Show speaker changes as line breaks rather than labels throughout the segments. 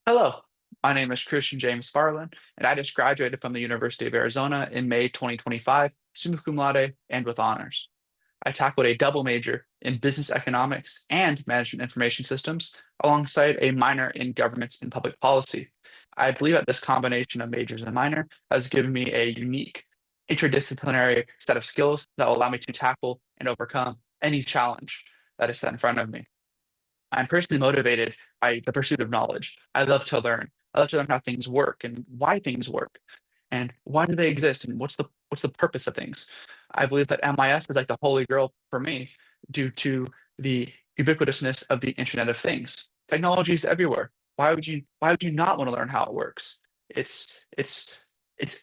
Hello, my name is Christian James Farlin, and I just graduated from the University of Arizona in May 2025, summa cum laude and with honors. I tackled a double major in business economics and management information systems, alongside a minor in government and public policy. I believe that this combination of majors and minor has given me a unique interdisciplinary set of skills that will allow me to tackle and overcome any challenge that is set in front of me. I'm personally motivated by the pursuit of knowledge. I love to learn. I love to learn how things work and why things work and why do they exist and what's the purpose of things. I believe that MIS is like the holy grail for me due to the ubiquitousness of the Internet of Things. Technology is everywhere. Why would you not want to learn how it works? It's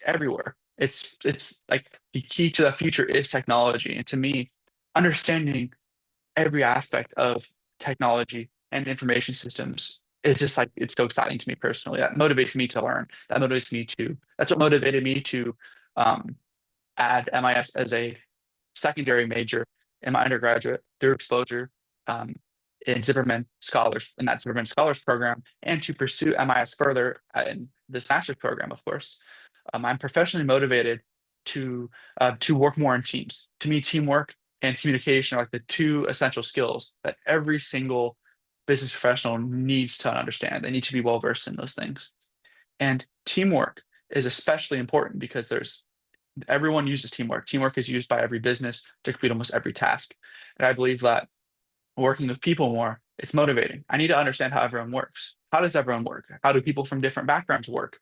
everywhere. It's like the key to the future is technology. And to me, understanding every aspect of technology and information systems is just like it's so exciting to me personally. That motivates me to learn. That's what motivated me to um, add MIS as a secondary major in my undergraduate through exposure um, in that Zimmerman Scholars Program, and to pursue MIS further in this master's program, of course. I'm professionally motivated to work more in teams. To me, teamwork and communication are like the two essential skills that every single business professional needs to understand. They need to be well versed in those things. And teamwork is especially important because there's everyone uses teamwork. Teamwork is used by every business to complete almost every task. And I believe that working with people more, it's motivating. I need to understand how everyone works. How does everyone work? How do people from different backgrounds work?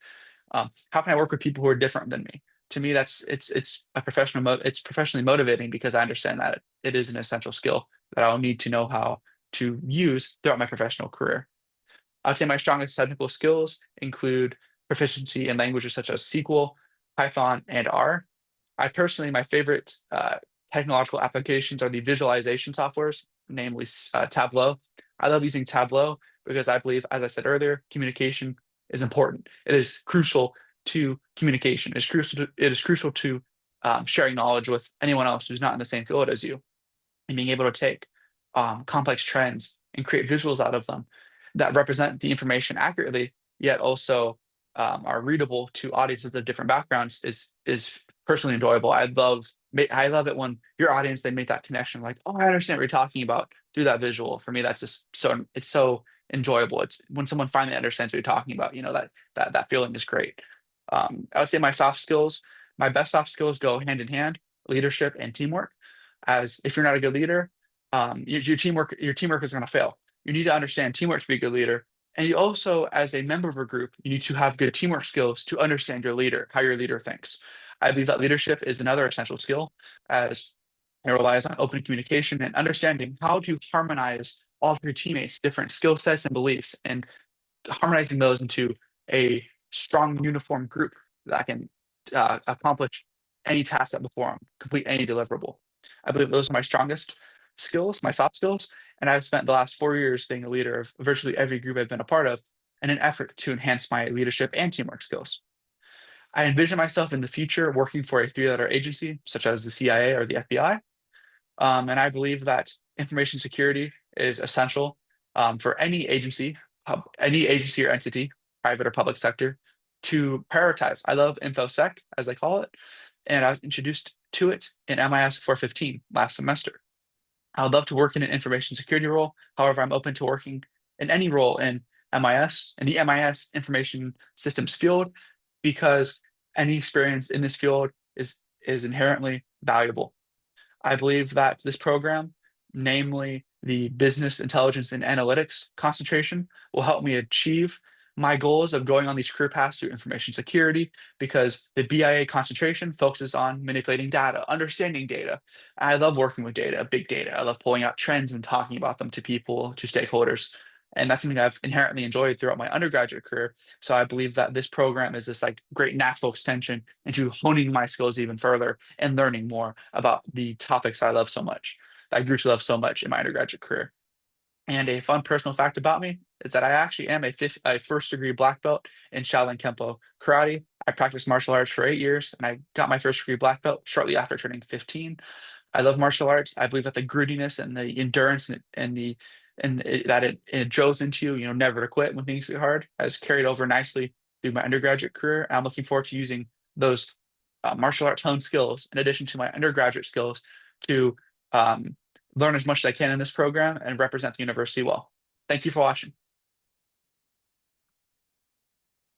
How can I work with people who are different than me? To me, it's professionally motivating because I understand that it is an essential skill that I'll need to know how to use throughout my professional career. I'd say my strongest technical skills include proficiency in languages such as SQL, Python, and R. My favorite technological applications are the visualization softwares, namely Tableau. I love using Tableau because I believe, as I said earlier, communication is important. It is crucial to communication. It is crucial to sharing knowledge with anyone else who's not in the same field as you, and being able to take complex trends and create visuals out of them that represent the information accurately, yet also are readable to audiences of different backgrounds is personally enjoyable. I love it when your audience they make that connection, like, oh, I understand what you're talking about through that visual. For me, that's just so enjoyable. It's when someone finally understands what you're talking about. That feeling is great. I would say my best soft skills go hand in hand: leadership and teamwork. As if you're not a good leader, your teamwork is going to fail. You need to understand teamwork to be a good leader. And you also, as a member of a group, you need to have good teamwork skills to understand your leader, how your leader thinks. I believe that leadership is another essential skill, as it relies on open communication and understanding how to harmonize all of your teammates' different skill sets and beliefs, and harmonizing those into a strong, uniform group that can accomplish any task set before them, complete any deliverable. I believe those are my strongest skills, my soft skills, and I've spent the last 4 years being a leader of virtually every group I've been a part of in an effort to enhance my leadership and teamwork skills. I envision myself in the future working for a three-letter agency, such as the CIA or the FBI, and I believe that information security is essential for any agency or entity, private or public sector, to prioritize. I love InfoSec, as they call it, and I was introduced to it in MIS 415 last semester. I would love to work in an information security role. However, I'm open to working in any role in the MIS information systems field, because any experience in this field is inherently valuable. I believe that this program, namely the business intelligence and analytics concentration, will help me achieve my goals of going on these career paths through information security, because the BIA concentration focuses on manipulating data, understanding data. I love working with data, big data. I love pulling out trends and talking about them to people, to stakeholders. And that's something I've inherently enjoyed throughout my undergraduate career. So I believe that this program is this like great natural extension into honing my skills even further and learning more about the topics I love so much, that I grew to love so much in my undergraduate career. And a fun personal fact about me is that I actually am a first degree black belt in Shaolin Kempo karate. I practiced martial arts for 8 years, and I got my first degree black belt shortly after turning 15. I love martial arts. I believe that the grittiness and the endurance and the it drills into you, never to quit when things get hard, has carried over nicely through my undergraduate career. I'm looking forward to using those martial arts honed skills in addition to my undergraduate skills to um, learn as much as I can in this program and represent the university well. Thank you for watching.